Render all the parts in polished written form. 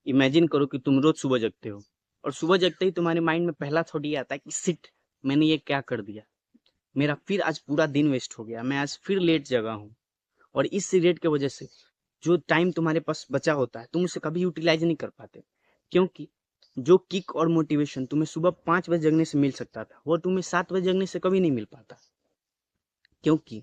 Imagine करो कि तुम रोज सुबह जगते हो और सुबह जगते ही तुम्हारे माइंड में पहला थॉट ये आता है कि शिट, मैंने ये क्या कर दिया, मेरा फिर आज पूरा दिन वेस्ट हो गया, मैं आज फिर लेट जगा हूँ। और इस रिग्रेट की वजह से जो टाइम तुम्हारे पास बचा होता है तुम उसे कभी यूटिलाइज नहीं कर पाते, क्योंकि जो किक और मोटिवेशन तुम्हें सुबह 5 बजे जगने से मिल सकता था वो तुम्हें 7 बजे जगने से कभी नहीं मिल पाता। क्योंकि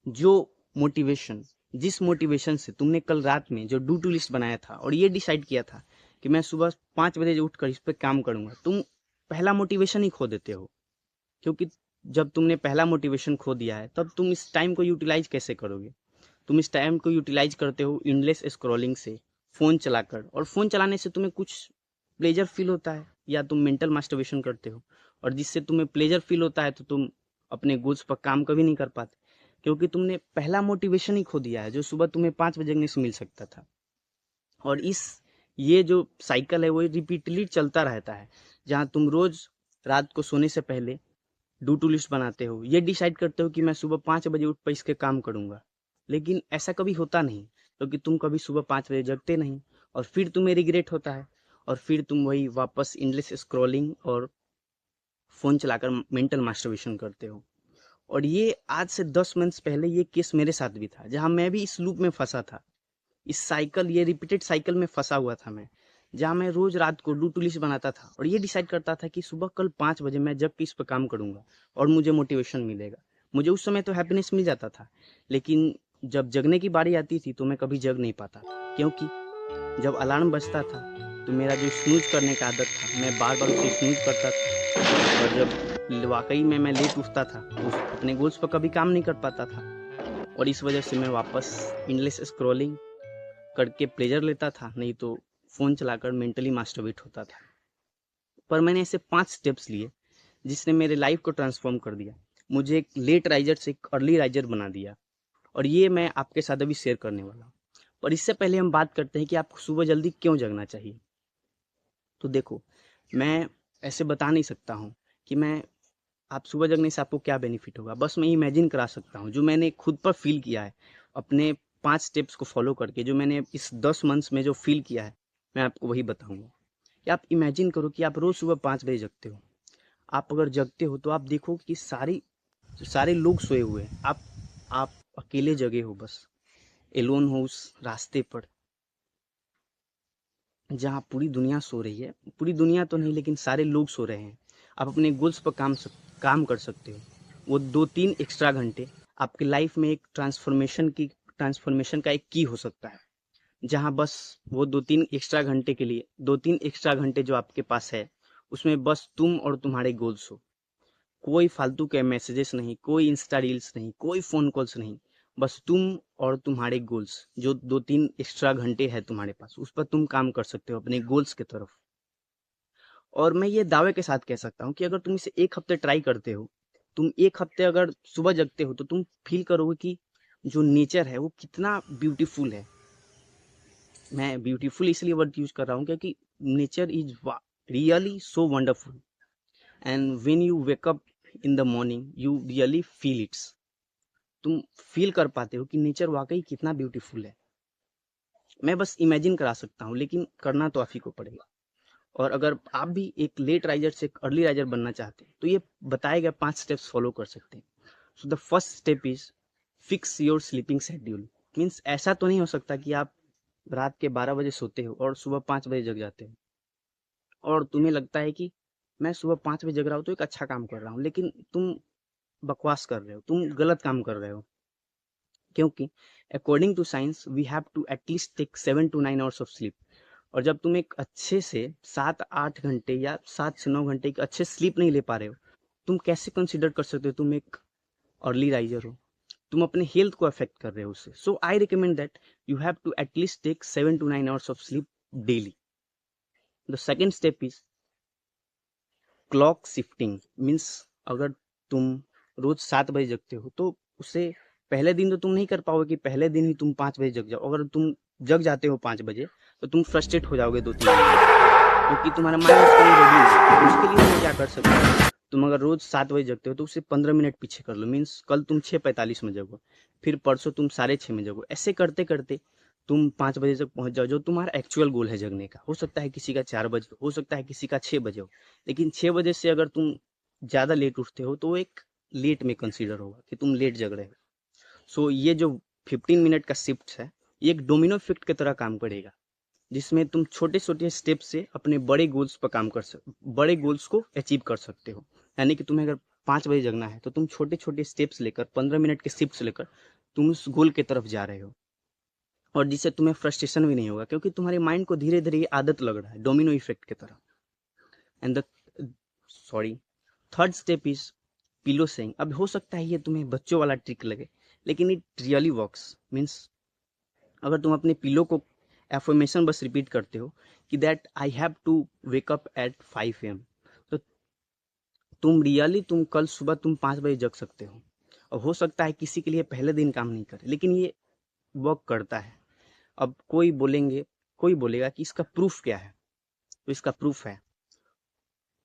जो मोटिवेशन जिस मोटिवेशन से तुमने कल रात में जो डू टू लिस्ट बनाया था और ये डिसाइड किया था कि मैं सुबह 5 बजे उठकर इस पर काम करूंगा, तुम पहला मोटिवेशन ही खो देते हो। क्योंकि जब तुमने पहला मोटिवेशन खो दिया है तब तुम इस टाइम को यूटिलाइज कैसे करोगे। तुम इस टाइम को यूटिलाइज करते हो इंडलेस स्क्रॉलिंग से, फोन चलाकर, और फोन चलाने से तुम्हें कुछ प्लेजर फील होता है या तुम मेंटल मास्टरबेशन करते हो, और जिससे तुम्हें प्लेजर फील होता है तो तुम अपने गोल्स पर काम कभी नहीं कर पाते, क्योंकि तुमने पहला मोटिवेशन ही खो दिया है जो सुबह तुम्हें 5 बजे जगने से मिल सकता था। और ये जो साइकिल है वो रिपीटली चलता रहता है, जहाँ तुम रोज रात को सोने से पहले डू टू लिस्ट बनाते हो, ये डिसाइड करते हो कि मैं सुबह 5 बजे उठ पर इसके काम करूंगा, लेकिन ऐसा कभी होता नहीं, क्योंकि तुम कभी सुबह 5 बजे जगते नहीं, और फिर तुम्हें रिग्रेट होता है, और फिर तुम वही वापस इंडलेस स्क्रॉलिंग और फोन चलाकर मेंटल मास्टरबेशन करते हो। और ये आज से 10 मंथ्स पहले ये केस मेरे साथ भी था, जहां मैं भी इस लूप में फंसा था, इस साइकिल ये रिपीटेड साइकिल में फंसा हुआ था मैं, जहाँ मैं रोज रात को डू टू लिस्ट बनाता था और ये डिसाइड करता था कि सुबह कल 5 बजे मैं जग के इस पर काम करूंगा और मुझे मोटिवेशन मिलेगा। मुझे उस समय तो हैप्पीनेस मिल जाता था, लेकिन जब जगने की बारी आती थी तो मैं कभी जग नहीं पाता था, क्योंकि जब अलार्म बजता था तो मेरा जो स्नूज करने का आदत था मैं बार बार उसे स्नूज करता था, और जब वाकई में मैं लेट उठता था तो अपने गोल्स पर कभी काम नहीं कर पाता था, और इस वजह से मैं वापस इंडलेस स्क्रॉलिंग करके प्लेजर लेता था, नहीं तो फोन चलाकर मेंटली मास्टरबेट होता था। पर मैंने ऐसे 5 स्टेप्स लिए जिसने मेरे लाइफ को ट्रांसफॉर्म कर दिया, मुझे एक लेट राइजर से एक अर्ली राइजर बना दिया, और ये मैं आपके साथ अभी शेयर करने वाला हूँ। पर इससे पहले हम बात करते हैं कि आपको सुबह जल्दी क्यों जगना चाहिए। तो देखो, मैं ऐसे बता नहीं सकता हूँ कि मैं आप सुबह जगने से आपको क्या बेनिफिट होगा, बस मैं इमेजिन करा सकता हूँ जो मैंने खुद पर फील किया है अपने 5 स्टेप्स को फॉलो करके, जो मैंने इस 10 मंथ्स में जो फील किया है मैं आपको वही बताऊंगा। कि आप इमेजिन करो कि आप रोज सुबह 5 बजे जगते हो। आप अगर जगते हो तो आप देखो कि सारे लोग सोए हुए हैं, आप अकेले जगे हो, बस एलोन हो उस रास्ते पर जहाँ पूरी दुनिया सो रही है, पूरी दुनिया तो नहीं लेकिन सारे लोग सो रहे हैं। आप अपने गोल्स पर काम कर सकते हो। वो 2-3 एक्स्ट्रा घंटे आपकी लाइफ में एक ट्रांसफॉर्मेशन का एक की हो सकता है, जहाँ बस वो 2-3 एक्स्ट्रा घंटे के लिए 2-3 एक्स्ट्रा घंटे जो आपके पास है उसमें बस तुम और तुम्हारे गोल्स हो। कोई फालतू के मैसेजेस नहीं, कोई इंस्टा रील्स नहीं, कोई फोन कॉल्स नहीं, बस तुम और तुम्हारे गोल्स। जो 2-3 एक्स्ट्रा घंटे है तुम्हारे पास उस पर तुम काम कर सकते हो अपने गोल्स की तरफ। और मैं ये दावे के साथ कह सकता हूँ कि अगर तुम इसे 1 हफ्ते ट्राई करते हो, तुम 1 हफ्ते अगर सुबह जगते हो तो तुम फील करोगे कि जो नेचर है वो कितना ब्यूटीफुल है। मैं ब्यूटीफुल इसलिए वर्ड यूज कर रहा हूँ क्योंकि nature is really so wonderful, and when you wake up in the morning you really feel it's. तुम फील कर पाते हो कि नेचर वाकई कितना ब्यूटीफुल है। मैं बस इमेजिन करा सकता हूँ, लेकिन करना तो आप ही को पड़ेगा। और अगर आप भी एक लेट राइजर से एक अर्ली राइजर बनना चाहते हैं तो ये बताए गए 5 स्टेप्स फॉलो कर सकते हैं। So the first step is fix your sleeping schedule. Means ऐसा तो नहीं हो सकता कि आप रात के 12 बजे सोते हो और सुबह 5 बजे जग जाते हो, और तुम्हें लगता है कि मैं सुबह 5 बजे जग रहा हूँ तो एक अच्छा काम कर रहा हूँ, लेकिन तुम बकवास कर रहे हो, तुम गलत काम कर रहे हो। क्योंकि according to science we have to at least take 7 to 9 hours of sleep. और जब तुम एक अच्छे से 7-8 घंटे या 7 से 9 घंटे की अच्छे स्लीप नहीं ले पा रहे हो, तुम कैसे कंसिडर कर सकते हो तुम एक अर्ली राइजर हो। तुम अपने हेल्थ को अफेक्ट कर रहे हो उससे। So I recommend that you have to at least take 7 to 9 hours of sleep daily. The second step is clock shifting. Means अगर तुम रोज 7 बजे जगते हो तो उसे पहले दिन तो तुम नहीं कर पाओगे कि पहले दिन ही तुम 5 बजे जग जाओ। अगर तुम जग जाते हो 5 बजे तो तुम फ्रस्ट्रेट हो जाओगे 2-3 दिन, क्योंकि तुम्हारा माइंड उसके लिए रेडी नहीं है। तो उसके लिए तुम क्या कर सकते हो, तुम अगर रोज 7 बजे जगते हो तो उसे 15 मिनट पीछे कर लो। मीन्स कल तुम 6:45 में जगो, फिर परसों तुम 6:30 में जगो। ऐसे करते करते तुम 5 बजे तक पहुंच जाओ, जो तुम्हारा एक्चुअल गोल है जगने का। हो सकता है किसी का 4 बजे हो सकता है किसी का 6 बजे हो, लेकिन 6 बजे से अगर तुम ज़्यादा लेट उठते हो तो वो एक लेट में कंसीडर होगा कि तुम लेट जग रहे हो। सो ये जो 15 मिनट का शिफ्ट है, ये एक डोमिनो इफेक्ट की तरह काम करेगा, जिसमें तुम छोटे छोटे स्टेप से अपने बड़े गोल्स पर काम कर सक बड़े गोल्स को अचीव कर सकते हो। यानी कि तुम्हें अगर 5 बजे जगना है तो तुम छोटे छोटे स्टेप्स लेकर 15 मिनट के शिफ्ट लेकर तुम उस गोल की तरफ जा रहे हो, और जिससे तुम्हें फ्रस्ट्रेशन भी नहीं होगा, क्योंकि तुम्हारे माइंड को धीरे धीरे ये आदत लग रहा है डोमिनो इफेक्ट की तरह। And the sorry third step is pillow saying. अब हो सकता है ये तुम्हें बच्चों वाला ट्रिक लगे, लेकिन इट रियली वर्क्स। मीन्स अगर तुम अपने पिलो को एफर्मेशन बस रिपीट करते हो कि that I have to wake up at 5 AM, तो तुम कल सुबह तुम 5 बजे जग सकते हो। और हो सकता है किसी के लिए पहले दिन काम नहीं करे, लेकिन ये वर्क करता है। अब कोई बोलेगा कि इसका प्रूफ क्या है, तो इसका प्रूफ है,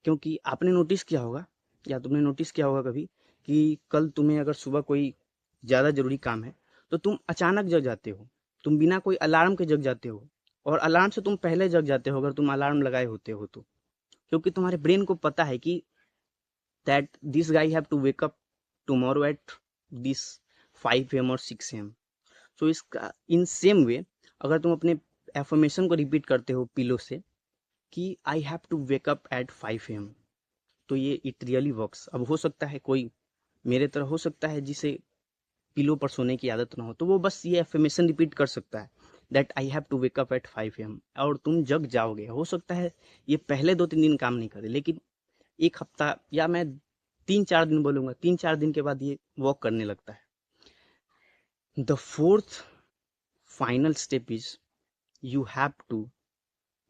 क्योंकि आपने नोटिस किया होगा या तुमने नोटिस किया होगा कभी कि कल तुम्हें अगर सुबह कोई ज़्यादा ज़रूरी काम है तो तुम अचानक जग जाते हो, तुम बिना कोई अलार्म के जग जाते हो, और अलार्म से तुम पहले जग जाते हो अगर तुम अलार्म लगाए होते हो तो, क्योंकि तुम्हारे ब्रेन को पता है कि that this guy have to wake up tomorrow at this 5 AM और 6 AM। सो इसका इन सेम वे अगर तुम अपने एफर्मेशन को रिपीट करते हो पिलो से कि I have to wake up at 5 AM, तो ये इट रियली वर्क्स। अब हो सकता है कोई मेरे तरह हो सकता है जिसे पिलो पर सोने की आदत ना हो, तो वो बस ये एफर्मेशन रिपीट कर सकता है that I have to wake up at 5 AM, और तुम जग जाओगे। हो सकता है ये पहले 2-3 दिन काम नहीं करे, लेकिन एक हफ्ता या मैं 3-4 दिन बोलूंगा, 3-4 दिन के बाद ये वर्क करने लगता है। The fourth final step is you have to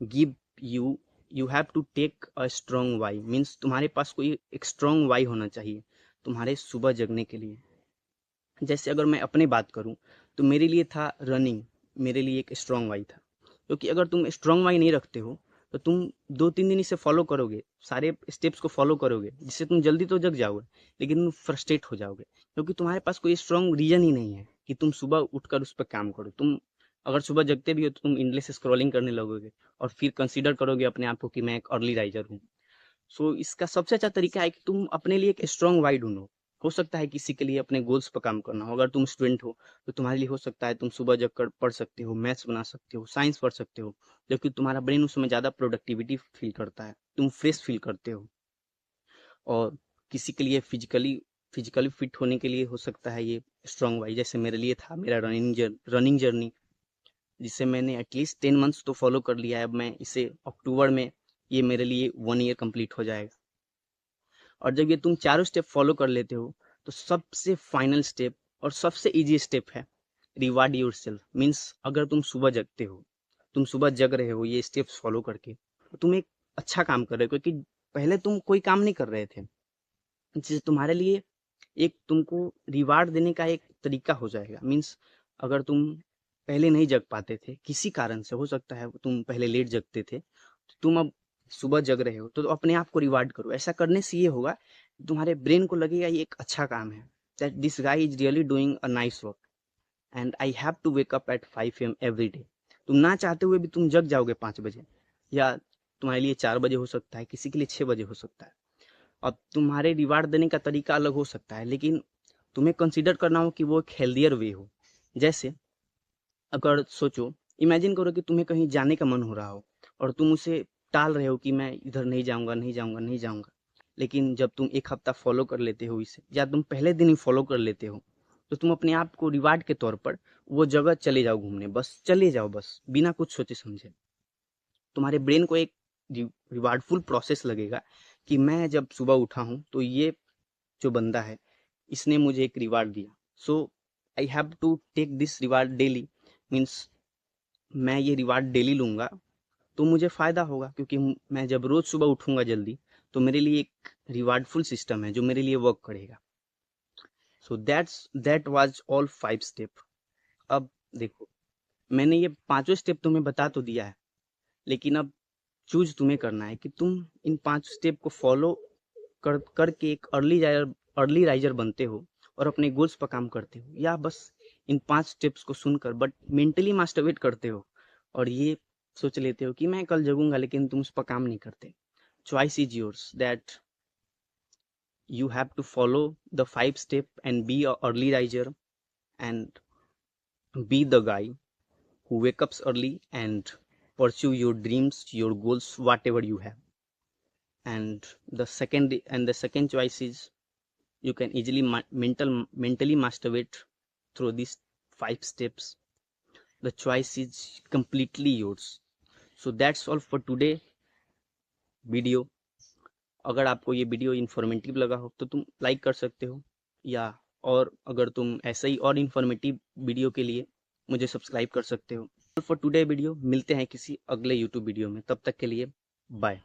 give you you have to take a strong why. Means तुम्हारे पास कोई एक स्ट्रॉन्ग वाई होना चाहिए तुम्हारे सुबह जगने के लिए। जैसे अगर मैं अपनी बात करूं तो मेरे लिए था रनिंग, मेरे लिए एक स्ट्रॉन्ग वाई था, क्योंकि अगर तुम स्ट्रॉन्ग वाई नहीं रखते हो तो तुम 2-3 दिन इसे फॉलो करोगे, सारे स्टेप्स को फॉलो करोगे, जिससे तुम जल्दी तो जग जाओगे, लेकिन तुम फ्रस्ट्रेट हो जाओगे, क्योंकि तुम्हारे पास कोई स्ट्रॉन्ग रीजन ही नहीं है कि तुम सुबह उठकर उस पर काम करो। तुम अगर सुबह जगते भी हो तो तुम इंडलेस स्क्रॉलिंग करने लगोगे, और फिर कंसीडर करोगे अपने आप को कि मैं एक अर्ली राइजर हूँ। सो इसका सबसे अच्छा तरीका है कि तुम अपने लिए एक स्ट्रॉन्ग वाई ढूंढो। हो सकता है किसी के लिए अपने गोल्स पर काम करना हो, अगर तुम स्टूडेंट हो तो तुम्हारे लिए हो सकता है तुम सुबह जग कर पढ़ सकते हो, मैथ्स बना सकते हो, साइंस पढ़ सकते हो, जबकि तुम्हारा ब्रेन उसमें ज़्यादा प्रोडक्टिविटी फील करता है, तुम फ्रेश फील करते हो। और किसी के लिए फिजिकली फिट होने के लिए हो सकता है ये स्ट्रॉन्ग वाई, जैसे मेरे लिए था मेरा रनिंग जर्नी, जिसे मैंने एटलीस्ट 10 मंथ्स तो फॉलो कर लिया है। अब मैं इसे अक्टूबर में ये मेरे लिए 1 ईयर कंप्लीट हो जाएगा। और जब ये तुम चारों स्टेप फॉलो कर लेते हो तो सबसे फाइनल स्टेप और सबसे इजी स्टेप है रिवार्ड योरसेल्फ। मीन्स अगर तुम सुबह जग रहे हो ये स्टेप्स फॉलो करके, तो तुम एक अच्छा काम कर रहे हो, क्योंकि पहले तुम कोई काम नहीं कर रहे थे, जिससे तुम्हारे लिए एक तुमको रिवार्ड देने का एक तरीका हो जाएगा। मीन्स अगर तुम पहले नहीं जग पाते थे किसी कारण से, हो सकता है तुम पहले लेट जगते थे, तो तुम अब सुबह जग रहे हो तो अपने आप को रिवार्ड करो। ऐसा करने से ये होगा तुम्हारे ब्रेन को लगेगा ये एक अच्छा काम है, that this guy is really doing a nice work and I have to wake up at 5 AM every day. तुम ना चाहते हुए भी तुम जग जाओगे 5 बजे, या तुम्हारे लिए 4 बजे हो सकता है, किसी के लिए 6 बजे हो सकता है। अब तुम्हारे रिवार्ड देने का तरीका अलग हो सकता है, लेकिन तुम्हें कंसीडर करना हो कि वो एक हेल्दियर वे हो। जैसे अगर सोचो, इमेजिन करो कि तुम्हें कहीं जाने का मन हो रहा हो और तुम उसे टाल रहे हो कि मैं इधर नहीं जाऊंगा, नहीं जाऊंगा, नहीं जाऊंगा। लेकिन जब तुम एक हफ्ता फॉलो कर लेते हो इसे, या तुम पहले दिन ही फॉलो कर लेते हो, तो तुम अपने आप को रिवार्ड के तौर पर वो जगह चले जाओ घूमने, बस चले जाओ, बस बिना कुछ सोचे समझे। तुम्हारे ब्रेन को एक रिवार्डफुल प्रोसेस लगेगा कि मैं जब सुबह उठा हूं तो ये जो बंदा है इसने मुझे एक रिवार्ड दिया, so I have to take this reward daily. Means मैं ये रिवार्ड डेली लूंगा तो मुझे फायदा होगा, क्योंकि मैं जब रोज सुबह उठूंगा जल्दी तो मेरे लिए एक रिवार्डफुल सिस्टम है जो मेरे लिए वर्क करेगा। So that was all 5 step. अब देखो, मैंने ये पांचों स्टेप तुम्हें बता तो दिया है, लेकिन अब चूज तुम्हें करना है कि तुम इन 5 स्टेप को फॉलो करके एक अर्ली राइजर बनते हो और अपने गोल्स पर काम करते हो, या बस इन 5 स्टेप्स को सुनकर बट मेंटली मास्टरबेट करते हो और ये सोच लेते हो कि मैं कल जगूंगा, लेकिन तुम उस पर काम नहीं करते। Choice is yours, that you have to follow the 5 step and be a early riser and be the guy who wake up early and pursue your dreams, your goals, whatever you have. And the second choice is you can easily mentally masturbate through these 5 steps. The choice is completely yours. So that's all for today video. अगर आपको ये video informative लगा हो तो तुम like कर सकते हो, या और अगर तुम ऐसे ही और इन्फॉर्मेटिव वीडियो के लिए मुझे सब्सक्राइब कर सकते हो। फॉर टुडे वीडियो, मिलते हैं किसी अगले यूट्यूब वीडियो में, तब तक के लिए बाय।